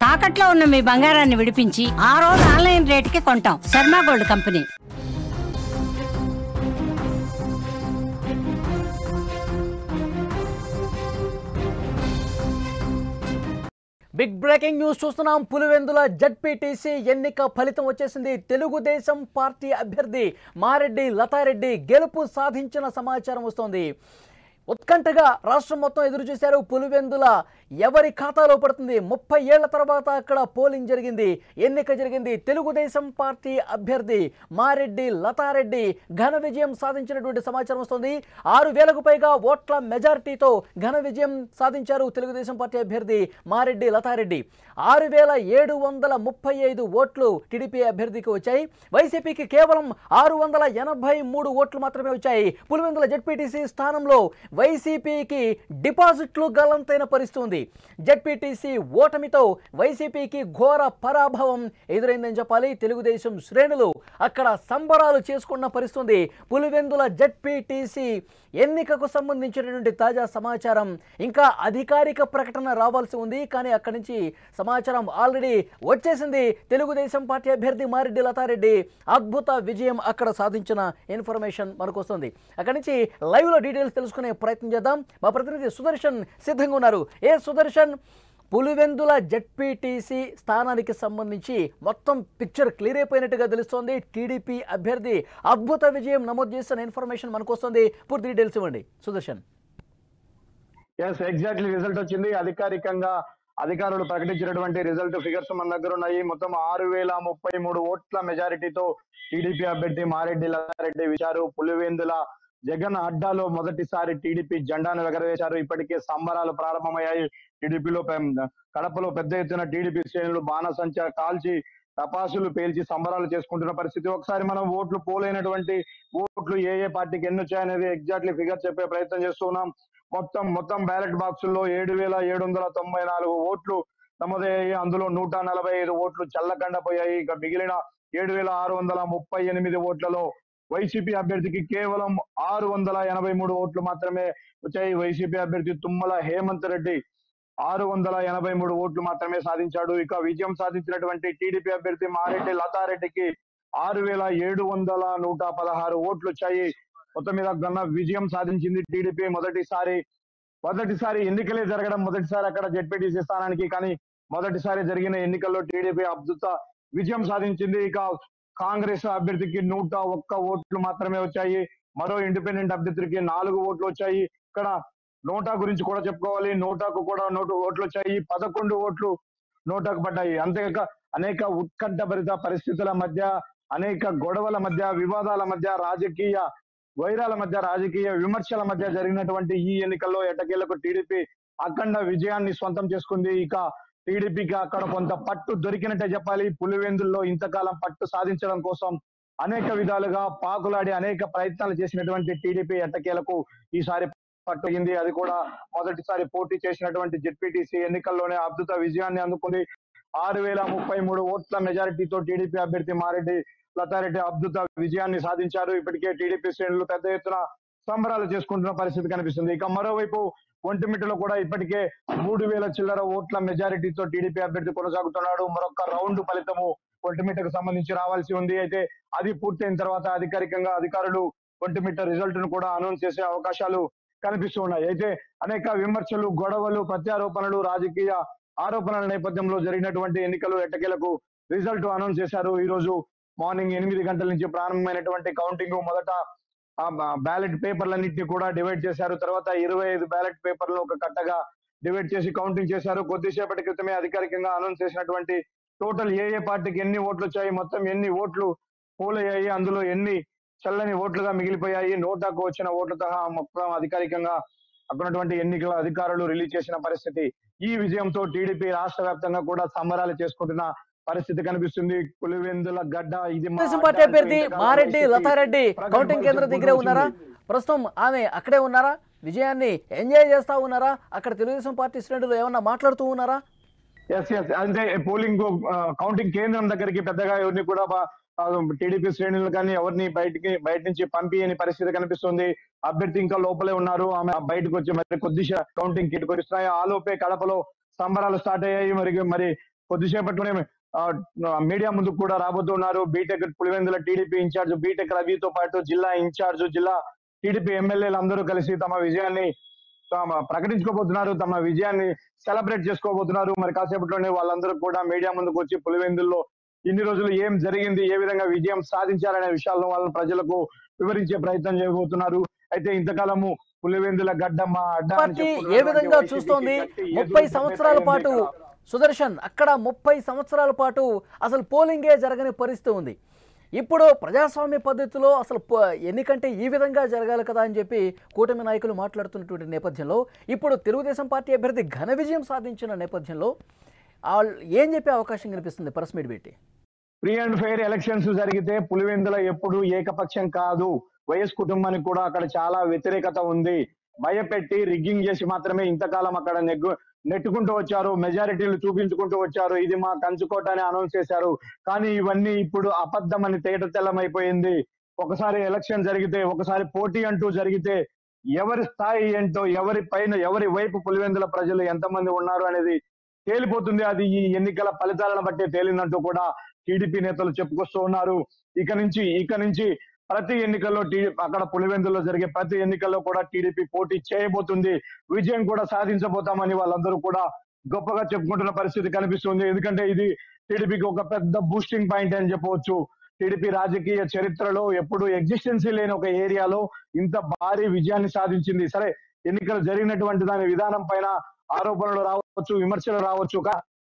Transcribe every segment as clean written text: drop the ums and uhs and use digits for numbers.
తాకట్లో ఉన్న మీ బంగారాన్ని విడిపించి ఆ రోజు ఆన్లైన్ రేటుకి కొంటాం. Sharma gold company. Big breaking news చూస్తున్నాం. పులివెందుల జడ్పీటీసీ ఎన్నిక ఫలితం వచ్చేసింది. తెలుగుదేశం పార్టీ అభ్యర్థి మారెడ్డి లతారెడ్డి గెలుపు సాధించిన సమాచారం వస్తోంది. ఉత్కంఠగా రాష్ట్రం మొత్తం ఎదురు చూశారు. పులివెందుల ఎవరి ఖాతాలో పడుతుంది? 30 ఏళ్ల తర్వాత అక్కడ పోలింగ్ జరిగింది, ఎన్నిక జరిగింది. తెలుగుదేశం పార్టీ అభ్యర్థి మారెడ్డి లతారెడ్డి ఘన విజయం సాధించినటువంటి సమాచారం వస్తుంది. 6000కు పైగా ఓట్ల మెజారిటీతో ఘన విజయం సాధించారు తెలుగుదేశం పార్టీ అభ్యర్థి మారెడ్డి లతారెడ్డి. 6735 ఓట్లు టీడీపీ అభ్యర్థికి వచ్చాయి. వైసీపీకి కేవలం 683 ఓట్లు మాత్రమే వచ్చాయి. పులివెందుల జడ్పీటీసీ స్థానంలో వైసీపీకి డిపాజిట్లు గల్లంతైన పరిస్థితి ఉంది. జడ్పీటీసీ ఓటమితో వైసీపీకి ఘోర పరాభవం ఎదురైందని చెప్పాలి. తెలుగుదేశం శ్రేణులు అక్కడ సంబరాలు చేసుకున్న పరిస్థితి. పులివెందుల జడ్పీటీసీ ఎన్నికకు సంబంధించినటువంటి తాజా సమాచారం ఇంకా అధికారిక ప్రకటన రావాల్సి ఉంది, కానీ అక్కడి నుంచి సమాచారం ఆల్రెడీ వచ్చేసింది. తెలుగుదేశం పార్టీ అభ్యర్థి మారెడ్డి లతారెడ్డి అద్భుత విజయం అక్కడ సాధించిన ఇన్ఫర్మేషన్ మనకు వస్తుంది. అక్కడి నుంచి లైవ్లో డీటెయిల్స్ తెలుసుకునే ప్రయత్నం చేద్దాం. మా ప్రతినిధి సుదర్శన్ సిద్ధంగా ఉన్నారు. సుదర్శన్, పులివెందుల జడ్పీటీసీ స్థానానికి సంబంధించి మొత్తం పిక్చర్ క్లియర్ అయిపోయినట్టుగా తెలుస్తోంది. టీడీపీ అభ్యర్థి అద్భుత విజయం నమోదు చేసిన ఇన్ఫర్మేషన్ మనకు వస్తుంది. పూర్తి డీటెయిల్స్ ఇవ్వండి సుదర్శన్. ఎగ్జాక్ట్లీ రిజల్ట్ వచ్చింది. అధికారికంగా అధికారులు ప్రకటించినటువంటి రిజల్ట్ ఫిగర్స్ మన దగ్గర ఉన్నాయి. మొత్తం 6033 ఓట్ల మెజారిటీతో టీడీపీ అభ్యర్థి మారెడ్డి లతారెడ్డి విచారు. పులివెందుల జగన్ అడ్డాలో మొదటిసారి టీడీపీ జెండాను ఎగరవేశారు. ఇప్పటికే సంబరాలు ప్రారంభమయ్యాయి. టీడీపీలో కడపలో పెద్ద ఎత్తున టీడీపీ శ్రేణులు బాణసంచ కాల్చి టపాసులు పేల్చి సంబరాలు చేసుకుంటున్న పరిస్థితి. ఒకసారి మనం ఓట్లు పోలైనటువంటి ఓట్లు ఏ పార్టీకి ఎన్ని వచ్చాయనేది ఎగ్జాక్ట్లీ ఫిగర్ చెప్పే ప్రయత్నం చేస్తున్నాం. మొత్తం బ్యాలెట్ బాక్సుల్లో 7794 ఓట్లు నమోదయ్యాయి. అందులో 145 ఓట్లు చల్లకండపోయాయి. ఇక మిగిలిన 7638 ఓట్లలో వైసీపీ అభ్యర్థికి కేవలం 683 ఓట్లు మాత్రమే వచ్చాయి. వైసీపీ అభ్యర్థి తుమ్మల హేమంత్ రెడ్డి 683 ఓట్లు మాత్రమే సాధించాడు. ఇక విజయం సాధించినటువంటి టీడీపీ అభ్యర్థి మారెడ్డి లతారెడ్డికి 6116 ఓట్లు వచ్చాయి. మొత్తం మీద ఘన విజయం సాధించింది టీడీపీ. మొదటిసారి ఎన్నికలే జరగడం మొదటిసారి అక్కడ జడ్పీటీసీ స్థానానికి, కానీ మొదటిసారి జరిగిన ఎన్నికల్లో టీడీపీ అద్భుత విజయం సాధించింది. ఇక కాంగ్రెస్ అభ్యర్థికి 101 ఓట్లు మాత్రమే వచ్చాయి. మరో ఇండిపెండెంట్ అభ్యర్థికి 4 ఓట్లు వచ్చాయి. ఇక్కడ నోటా గురించి కూడా చెప్పుకోవాలి. నోటాకు కూడా 100 ఓట్లు వచ్చాయి. 11 ఓట్లు నోటాకు పడ్డాయి. అంతేకాక అనేక ఉత్కంఠభరిత పరిస్థితుల మధ్య, అనేక గొడవల మధ్య, వివాదాల మధ్య, రాజకీయ వైరాల మధ్య, రాజకీయ విమర్శల మధ్య జరిగినటువంటి ఈ ఎన్నికల్లో ఎట్టకేలకు టీడీపీ అఖండ విజయాన్ని సొంతం చేసుకుంది. ఇక టీడీపీకి అక్కడ కొంత పట్టు దొరికినట్టే చెప్పాలి. పులివెందుల్లో ఇంతకాలం పట్టు సాధించడం కోసం అనేక విధాలుగా పాకులాడి అనేక ప్రయత్నాలు చేసినటువంటి టీడీపీ ఎట్టకేలకు ఈసారి పట్టు అయింది. అది కూడా మొదటిసారి పోటీ చేసినటువంటి జెడ్పీటీసీ ఎన్నికల్లోనే అద్భుత విజయాన్ని అందుకుంది. 6033 ఓట్ల మెజారిటీతో టీడీపీ అభ్యర్థి మారెడ్డి లతారెడ్డి అద్భుత విజయాన్ని సాధించారు. ఇప్పటికే టీడీపీ శ్రేణులు పెద్ద ఎత్తున సంబరాలు చేసుకుంటున్న పరిస్థితి కనిపిస్తుంది. ఇక మరోవైపు ఒంటిమిట్టలో కూడా ఇప్పటికే 3000 చిల్లర ఓట్ల మెజారిటీతో టీడీపీ అభ్యర్థి కొనసాగుతున్నాడు. మరొక రౌండ్ ఫలితము ఒంటిమిట్టకు సంబంధించి రావాల్సి ఉంది. అయితే అది పూర్తయిన తర్వాత అధికారికంగా అధికారులు ఒంటిమిట్ట రిజల్ట్ ను కూడా అనౌన్స్ చేసే అవకాశాలు కనిపిస్తూ ఉన్నాయి. అయితే అనేక విమర్శలు, గొడవలు, ప్రత్యారోపణలు, రాజకీయ ఆరోపణల నేపథ్యంలో జరిగినటువంటి ఎన్నికలు ఎట్టకేలకు రిజల్ట్ అనౌన్స్ చేశారు. ఈ రోజు మార్నింగ్ 8 గంటల నుంచి ప్రారంభమైనటువంటి కౌంటింగ్ మొదట బ్యాలెట్ పేపర్లన్నింటినీ కూడా డివైడ్ చేశారు. తర్వాత 25 బ్యాలెట్ పేపర్లు ఒక కట్టగా డివైడ్ చేసి కౌంటింగ్ చేశారు. కొద్దిసేపటి క్రితమే అధికారికంగా అనౌన్స్ చేసినటువంటి టోటల్ ఏ పార్టీకి ఎన్ని ఓట్లు వచ్చాయి, మొత్తం ఎన్ని ఓట్లు పోలయ్యాయి, అందులో ఎన్ని చల్లని ఓట్లుగా మిగిలిపోయాయి, నోటాకు వచ్చిన ఓట్లతో మొత్తం అధికారికంగా అక్కడున్నటువంటి ఎన్నికల అధికారులు రిలీజ్ చేసిన పరిస్థితి. ఈ విజయంతో టీడీపీ రాష్ట్ర వ్యాప్తంగా కూడా సంబరాలు చేసుకుంటున్న పరిస్థితి కనిపిస్తుంది. పులివెందుల గడ్డ ఇది. తెలుగుదేశం పార్టీ అభ్యర్థి మారెడ్డి లతారెడ్డి కౌంటింగ్ కేంద్రం దగ్గరే ఉన్నారా? ప్రస్తుతం ఆమె అక్కడే ఉన్నారా? విజయాన్ని ఎంజాయ్ చేస్తా ఉన్నారా? అక్కడ తెలుగుదేశం పార్టీ శ్రేణులు ఏమన్నా మాట్లాడుతూ ఉన్నారా? అంటే పోలింగ్ కౌంటింగ్ కేంద్రం దగ్గరికి పెద్దగా ఎవరిని కూడా టీడీపీ శ్రేణులు కానీ ఎవరిని బయట నుంచి పంపియని పరిస్థితి కనిపిస్తుంది. అభ్యర్థి ఇంకా లోపలే ఉన్నారు. ఆమె బయటకు వచ్చి మరి కొద్దిగా కౌంటింగ్ కిట్ కొనిస్తున్నాయి. ఆలోపే కడపలో సంబరాలు స్టార్ట్ అయ్యాయి. మరి కొద్దిసేపట్లోనే మీడియా ముందుకు కూడా రాబోతున్నారు. BTech Pulivendula TDP incharge BTech రవితో పాటు జిల్లా ఇన్ఛార్జ్, జిల్లా టీడీపీ ఎమ్మెల్యేలు అందరూ కలిసి తమ విజయాన్ని ప్రకటించుకోబోతున్నారు, తమ విజయాన్ని సెలబ్రేట్ చేసుకోబోతున్నారు. మరి కాసేపట్లోనే వాళ్ళందరూ కూడా మీడియా ముందుకు వచ్చి పులివెందుల్లో ఇన్ని రోజులు ఏం జరిగింది, ఏ విధంగా విజయం సాధించారనే విషయాలను వాళ్ళ ప్రజలకు వివరించే ప్రయత్నం చేయబోతున్నారు. అయితే ఇంతకాలము పులివెందుల గడ్డమ్మ అడ్డ ఏ విధంగా చూస్తోంది 30 సంవత్సరాల పాటు సుదర్శన్, అక్కడ 30 సంవత్సరాల పాటు అసలు పోలింగే జరగని పరిస్థితి ఉంది. ఇప్పుడు ప్రజాస్వామ్య పద్ధతిలో అసలు ఎన్నికంటే ఈ విధంగా జరగాలి కదా అని చెప్పి కూటమి నాయకులు మాట్లాడుతున్నటువంటి నేపథ్యంలో ఇప్పుడు తెలుగుదేశం పార్టీ అభ్యర్థి ఘన విజయం సాధించిన నేపథ్యంలో ఏం చెప్పే అవకాశం కనిపిస్తుంది ప్రెస్ మీట్ పెట్టి? ఫ్రీ అండ్ ఫెయిర్ ఎలక్షన్స్ జరిగితే పులివెందుల ఎప్పుడు ఏకపక్షం కాదు. వైఎస్ కుటుంబానికి కూడా అక్కడ చాలా వ్యతిరేకత ఉంది. భయపెట్టి రిగ్గింగ్ చేసి మాత్రమే ఇంతకాలం అక్కడ నెట్టుకుంటూ వచ్చారు, మెజారిటీలు చూపించుకుంటూ వచ్చారు. ఇది మా కంచుకోట అని అనౌన్స్ చేశారు. కానీ ఇవన్నీ ఇప్పుడు అబద్ధం అని తేటతెల్లమైపోయింది. ఒకసారి ఎలక్షన్ జరిగితే, ఒకసారి పోటీ అంటూ జరిగితే ఎవరి స్థాయి ఏంటో, ఎవరి పైన ఎవరి వైపు పులివెందుల ప్రజలు ఎంతమంది ఉన్నారు అనేది తేలిపోతుంది. అది ఈ ఎన్నికల ఫలితాలను బట్టే తేలిందంటూ కూడా టీడీపీ నేతలు చెప్పుకొస్తూ ఉన్నారు. ఇక నుంచి ప్రతి ఎన్నికల్లో అక్కడ పులివెందుల్లో జరిగే ప్రతి ఎన్నికల్లో కూడా టీడీపీ పోటీ చేయబోతుంది. విజయం కూడా సాధించబోతామని వాళ్ళందరూ కూడా గొప్పగా చెప్పుకుంటున్న పరిస్థితి కనిపిస్తుంది. ఎందుకంటే ఇది టీడీపీకి ఒక పెద్ద బూస్టింగ్ పాయింట్ అని చెప్పవచ్చు. టీడీపీ రాజకీయ చరిత్రలో ఎప్పుడు ఎగ్జిస్టెన్సీ లేని ఒక ఏరియాలో ఇంత భారీ విజయాన్ని సాధించింది. సరే, ఎన్నికలు జరిగినటువంటి దాని విధానం పైన ఆరోపణలు రావచ్చు, విమర్శలు రావచ్చు.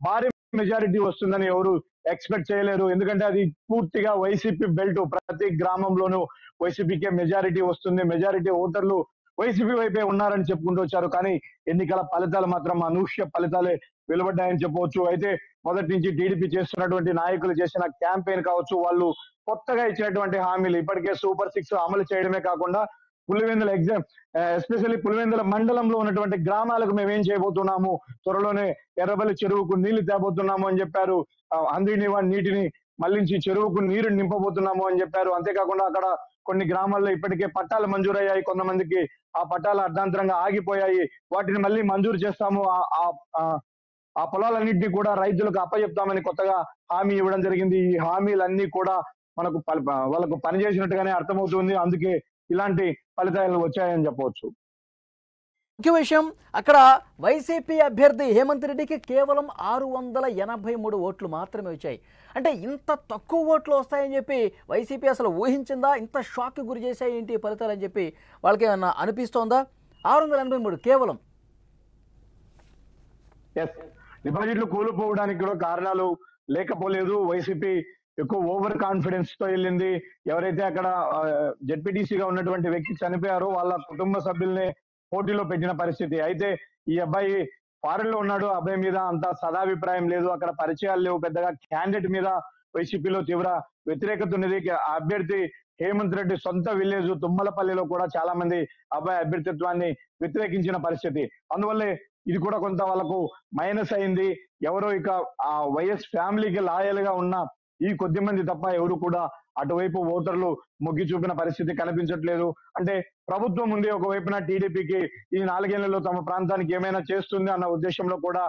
భారీ మెజారిటీ వస్తుందని ఎవరు ఎక్స్పెక్ట్ చేయలేరు. ఎందుకంటే అది పూర్తిగా వైసీపీ బెల్ట్. ప్రతి గ్రామంలోనూ వైసీపీకే మెజారిటీ వస్తుంది. మెజారిటీ ఓటర్లు వైసీపీ వైపే ఉన్నారని చెప్పుకుంటూ వచ్చారు. కానీ ఎన్నికల ఫలితాలు మాత్రం అనూహ్య ఫలితాలే వెలువడ్డాయని చెప్పవచ్చు. అయితే మొదటి నుంచి టీడీపీ చేస్తున్నటువంటి నాయకులు చేసిన క్యాంపెయిన్ కావచ్చు, వాళ్ళు కొత్తగా ఇచ్చినటువంటి హామీలు, ఇప్పటికే సూపర్ 6 అమలు చేయడమే కాకుండా పులివెందుల ఎస్పెషల్లీ పులివెందుల మండలంలో ఉన్నటువంటి గ్రామాలకు మేమేం చేయబోతున్నాము, త్వరలోనే ఎర్రబల్లి చెరువుకు నీళ్లు తేబోతున్నాము అని చెప్పారు. అందిని నీటిని మళ్లించి చెరువుకు నీరు నింపబోతున్నాము అని చెప్పారు. అంతేకాకుండా అక్కడ కొన్ని గ్రామాల్లో ఇప్పటికే పట్టాలు మంజూరయ్యాయి. కొంతమందికి ఆ పట్టాలు అర్ధాంతరంగా ఆగిపోయాయి. వాటిని మళ్ళీ మంజూరు చేస్తాము, ఆ పొలాలన్నింటినీ కూడా రైతులకు అప్పచెప్తామని కొత్తగా హామీ ఇవ్వడం జరిగింది. ఈ హామీలన్నీ కూడా మనకు వాళ్ళకు పనిచేసినట్టుగానే అర్థమవుతుంది. అందుకే ఇలాంటి ఫలితాలు వచ్చాయని చెప్పవచ్చు. ముఖ్య విషయం, అక్కడ వైసీపీ అభ్యర్థి హేమంత్ రెడ్డికి కేవలం 683 ఓట్లు మాత్రమే వచ్చాయి. అంటే ఇంత తక్కువ ఓట్లు వస్తాయని చెప్పి వైసీపీ అసలు ఊహించిందా? ఇంత షాక్కి గురి చేశాయి ఏంటి ఫలితాలు అని చెప్పి వాళ్ళకి ఏమన్నా అనిపిస్తోందా? 683 కేవలం. డిపాజిట్లు కూలిపోవడానికి కూడా కారణాలు లేకపోలేదు. వైసీపీ ఎక్కువ ఓవర్ కాన్ఫిడెన్స్ తో వెళ్ళింది. ఎవరైతే అక్కడ జెడ్పీటీసీగా ఉన్నటువంటి వ్యక్తి చనిపోయారో వాళ్ళ కుటుంబ సభ్యుల్ని పోటీలో పెట్టిన పరిస్థితి. అయితే ఈ అబ్బాయి ఫారెన్ లో ఉన్నాడు. అబ్బాయి మీద అంత సదాభిప్రాయం లేదు, అక్కడ పరిచయాలు లేవు పెద్దగా. క్యాండిడేట్ మీద వైసీపీలో తీవ్ర వ్యతిరేకత ఉన్నది. అభ్యర్థి హేమంత్ రెడ్డి సొంత విలేజ్ తుమ్మలపల్లిలో కూడా చాలా మంది అబ్బాయి అభ్యర్థిత్వాన్ని వ్యతిరేకించిన పరిస్థితి. అందువల్లే ఇది కూడా కొంత వాళ్ళకు మైనస్ అయింది. ఎవరో ఇక ఆ వైఎస్ ఫ్యామిలీకి లాయల్ గా ఉన్న ఈ కొద్ది మంది తప్ప ఎవరు కూడా అటువైపు ఓటర్లు మొగ్గి చూపిన పరిస్థితి కనిపించట్లేదు. అంటే ప్రభుత్వం ఉంది ఒకవైపున, టీడీపీకి ఈ 4 ఏళ్లలో తమ ప్రాంతానికి ఏమైనా చేస్తుంది అన్న ఉద్దేశంలో కూడా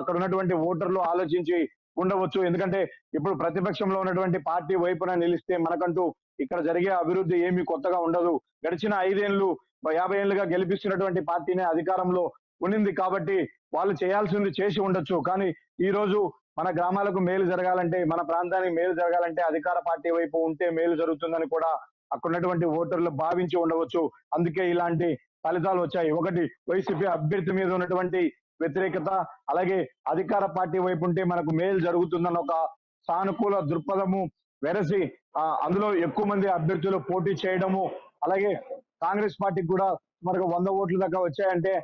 అక్కడ ఉన్నటువంటి ఓటర్లు ఆలోచించి ఉండవచ్చు. ఎందుకంటే ఇప్పుడు ప్రతిపక్షంలో ఉన్నటువంటి పార్టీ వైపున నిలిస్తే మనకంటూ ఇక్కడ జరిగే అభివృద్ధి ఏమీ కొత్తగా ఉండదు. గడిచిన 5 ఏళ్లు 50 ఏళ్లుగా గెలిపిస్తున్నటువంటి పార్టీనే అధికారంలో ఉండింది కాబట్టి వాళ్ళు చేయాల్సింది చేసి ఉండొచ్చు. కానీ ఈ రోజు మన గ్రామాలకు మేలు జరగాలంటే, మన ప్రాంతానికి మేలు జరగాలంటే అధికార పార్టీ వైపు ఉంటే మేలు జరుగుతుందని కూడా అక్కడ ఉన్నటువంటి ఓటర్లు భావించి ఉండవచ్చు. అందుకే ఇలాంటి ఫలితాలు వచ్చాయి. ఒకటి, వైసీపీ అభ్యర్థి మీద ఉన్నటువంటి వ్యతిరేకత, అలాగే అధికార పార్టీ వైపు ఉంటే మనకు మేలు జరుగుతుందన్న ఒక సానుకూల దృక్పథము వెరసి అందులో ఎక్కువ మంది అభ్యర్థులు పోటీ చేయడము, అలాగే కాంగ్రెస్ పార్టీకి కూడా మనకు 100 ఓట్ల దాకా వచ్చాయంటే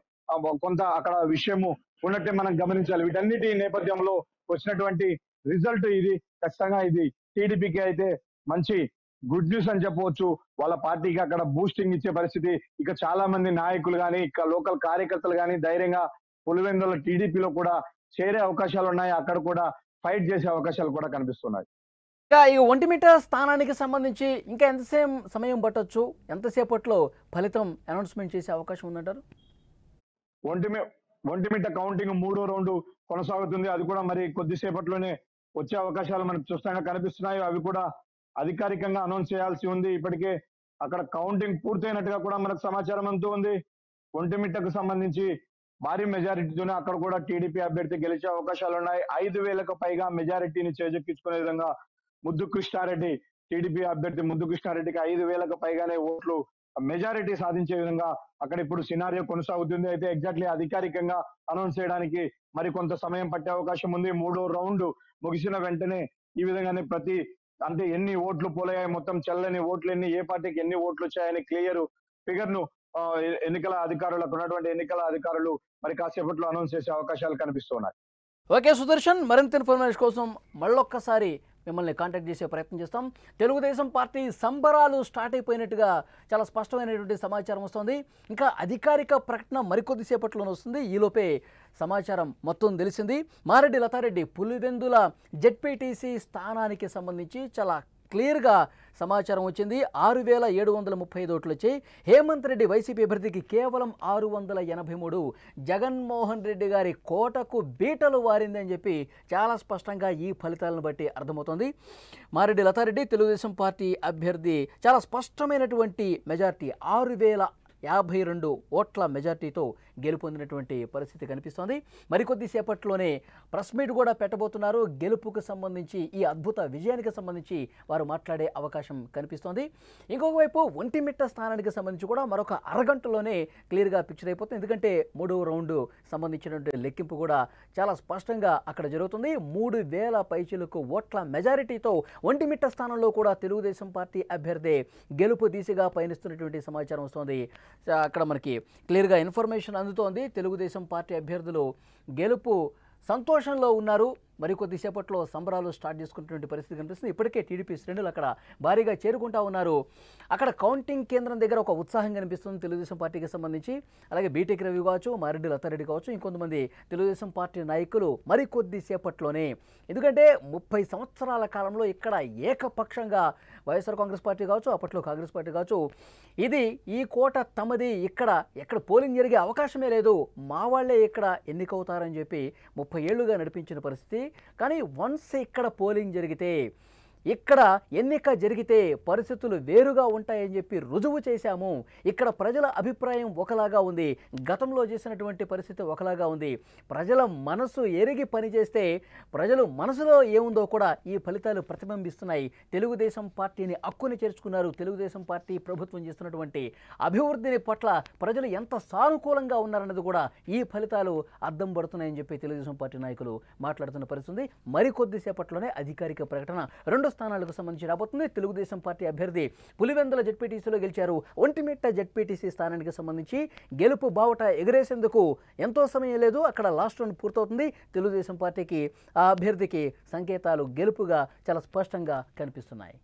కొంత అక్కడ విషయము ఉన్నట్టే మనం గమనించాలి. వీటన్నిటి నేపథ్యంలో వచ్చినటువంటి రిజల్ట్ ఇది. ఖచ్చితంగా ఇది టీడీపీకి అయితే మంచి గుడ్ న్యూస్ అని చెప్పవచ్చు. వాళ్ళ పార్టీకి అక్కడ బూస్టింగ్ ఇచ్చే పరిస్థితి. ఇక చాలా మంది నాయకులు కానీ, ఇక లోకల్ కార్యకర్తలు కానీ ధైర్యంగా పులివెందుల టీడీపీలో కూడా చేరే అవకాశాలు ఉన్నాయి. అక్కడ కూడా ఫైట్ చేసే అవకాశాలు కూడా కనిపిస్తున్నాయి. ఇంకా ఈ ఒంటిమిట్ట స్థానానికి సంబంధించి ఇంకా ఎంతసేపు సమయం పట్టొచ్చు? ఎంతసేపట్లో ఫలితం అనౌన్స్మెంట్ చేసే అవకాశం ఉందంటారు? ఒంటిమిట్ట కౌంటింగ్ 3వ రౌండ్ కొనసాగుతుంది. అది కూడా మరి కొద్దిసేపట్లోనే వచ్చే అవకాశాలు మనకు చూస్తాగా కనిపిస్తున్నాయి. అవి కూడా అధికారికంగా అనౌన్స్ చేయాల్సి ఉంది. ఇప్పటికే అక్కడ కౌంటింగ్ పూర్తయినట్టుగా కూడా మనకు సమాచారం అంతూ ఉంది. ఒంటిమిట్టకు సంబంధించి భారీ మెజారిటీతోనే అక్కడ కూడా టీడీపీ అభ్యర్థి గెలిచే అవకాశాలు ఉన్నాయి. 5,000కు పైగా మెజారిటీని చేజెక్కించుకునే విధంగా ముద్దు కృష్ణారెడ్డి, టీడీపీ అభ్యర్థి ముద్దు కృష్ణారెడ్డికి 5,000కు పైగానే ఓట్లు మెజారిటీ సాధించే విధంగా అక్కడ ఇప్పుడు సినారియో కొనసాగుతుంది. అయితే ఎగ్జాక్ట్లీ అధికారికంగా అనౌన్స్ చేయడానికి మరి కొంత సమయం పట్టే అవకాశం ఉంది. 3వ రౌండ్ ముగిసిన వెంటనే ఈ విధంగానే అంటే ఎన్ని ఓట్లు పోలయ్యాయి, మొత్తం చెల్లని ఓట్లు ఎన్ని, ఏ పార్టీకి ఎన్ని ఓట్లు వచ్చాయని క్లియర్ ఫిగర్ ను ఉన్నటువంటి ఎన్నికల అధికారులు మరి కాసేపట్లో అనౌన్స్ చేసే అవకాశాలు కనిపిస్తున్నాయి. ఓకే సుదర్శన్, మరింత ఇన్ఫర్మేషన్ కోసం మళ్ళొక్కసారి మిమ్మల్ని కాంటాక్ట్ చేసే ప్రయత్నం చేస్తాం. తెలుగుదేశం పార్టీ సంబరాలు స్టార్ట్ అయిపోయినట్టుగా చాలా స్పష్టమైనటువంటి సమాచారం వస్తుంది. ఇంకా అధికారిక ప్రకటన మరికొద్దిసేపట్లోనే వస్తుంది. ఈలోపే సమాచారం మొత్తం తెలిసింది. మారెడ్డి లతారెడ్డి పులివెందుల జెడ్పీటీసీ స్థానానికి సంబంధించి చాలా క్లియర్గా సమాచారం వచ్చింది. 6,735 ఓట్లు వచ్చాయి. హేమంత్ రెడ్డి వైసీపీ అభ్యర్థికి కేవలం 683. జగన్మోహన్ రెడ్డి గారి కోటకు బీటలు వారిందని చెప్పి చాలా స్పష్టంగా ఈ ఫలితాలను బట్టి అర్థమవుతుంది. మారెడ్డి లతారెడ్డి తెలుగుదేశం పార్టీ అభ్యర్థి చాలా స్పష్టమైనటువంటి మెజార్టీ 6,052 ఓట్ల మెజార్టీతో గెలుపొందినటువంటి పరిస్థితి కనిపిస్తోంది. మరికొద్దిసేపట్లోనే ప్రెస్ మీట్ కూడా పెట్టబోతున్నారు. గెలుపుకు సంబంధించి, ఈ అద్భుత విజయానికి సంబంధించి వారు మాట్లాడే అవకాశం కనిపిస్తోంది. ఇంకొక వైపు ఒంటిమిట్ట స్థానానికి సంబంధించి కూడా మరొక అరగంటలోనే క్లియర్గా పిక్చర్ అయిపోతుంది. ఎందుకంటే 3వ రౌండ్ సంబంధించినటువంటి లెక్కింపు కూడా చాలా స్పష్టంగా అక్కడ జరుగుతుంది. 3,000 పైచిలకు ఓట్ల మెజారిటీతో ఒంటిమిట్ట స్థానంలో కూడా తెలుగుదేశం పార్టీ అభ్యర్థి గెలుపు దిశగా పయనిస్తున్నటువంటి సమాచారం వస్తోంది. అక్కడ మనకి క్లియర్గా ఇన్ఫర్మేషన్ అందుతోంది. తెలుగుదేశం పార్టీ అభ్యర్థులు గెలుపు సంతోషంలో ఉన్నారు. మరికొద్దిసేపట్లో సంబరాలు స్టార్ట్ చేసుకున్నటువంటి పరిస్థితి కనిపిస్తుంది. ఇప్పటికే టీడీపీ శ్రేణులు అక్కడ భారీగా చేరుకుంటా ఉన్నారు. అక్కడ కౌంటింగ్ కేంద్రం దగ్గర ఒక ఉత్సాహం కనిపిస్తుంది తెలుగుదేశం పార్టీకి సంబంధించి. అలాగే బీటెక్ రవి కావచ్చు, మారెడ్డి లతారెడ్డి కావచ్చు, ఇంకొంతమంది తెలుగుదేశం పార్టీ నాయకులు మరికొద్దిసేపట్లోనే, ఎందుకంటే 30 సంవత్సరాల కాలంలో ఇక్కడ ఏకపక్షంగా వైఎస్ఆర్ కాంగ్రెస్ పార్టీ కావచ్చు, అప్పట్లో కాంగ్రెస్ పార్టీ కావచ్చు, ఈ కోట తమది, ఎక్కడ పోలింగ్ జరిగే అవకాశమే లేదు, మా వాళ్లే ఇక్కడ ఎన్నికవుతారని చెప్పి 30 ఏళ్లుగా నడిపించిన పరిస్థితి. కానీ వన్స్ ఇక్కడ పోలింగ్ జరిగితే, ఇక్కడ ఎన్నిక జరిగితే పరిస్థితులు వేరుగా ఉంటాయని చెప్పి రుజువు చేశాము. ఇక్కడ ప్రజల అభిప్రాయం ఒకలాగా ఉంది, గతంలో చేసినటువంటి పరిస్థితి ఒకలాగా ఉంది. ప్రజల మనసు ఎరిగి పనిచేస్తే ప్రజలు మనసులో ఏముందో కూడా ఈ ఫలితాలు ప్రతిబింబిస్తున్నాయి. తెలుగుదేశం పార్టీని హక్కుని చేర్చుకున్నారు. తెలుగుదేశం పార్టీ ప్రభుత్వం చేస్తున్నటువంటి అభివృద్ధిని పట్ల ప్రజలు ఎంత సానుకూలంగా ఉన్నారన్నది కూడా ఈ ఫలితాలు అద్దం పడుతున్నాయని చెప్పి తెలుగుదేశం పార్టీ నాయకులు మాట్లాడుతున్న పరిస్థితి. మరికొద్దిసేపట్లోనే అధికారిక ప్రకటన 2 స్థానాలకు సంబంధించి రాబోతుంది. తెలుగుదేశం పార్టీ అభ్యర్థి పులివెందుల జెడ్పీటీసీలో గెలిచారు. ఒంటిమిట్ట జెడ్పీటీసీ స్థానానికి సంబంధించి గెలుపు బావుట ఎగరేసేందుకు ఎంతో సమయం లేదు. అక్కడ లాస్ట్ రౌండ్ పూర్తవుతుంది. తెలుగుదేశం పార్టీకి, ఆ అభ్యర్థికి సంకేతాలు గెలుపుగా చాలా స్పష్టంగా కనిపిస్తున్నాయి.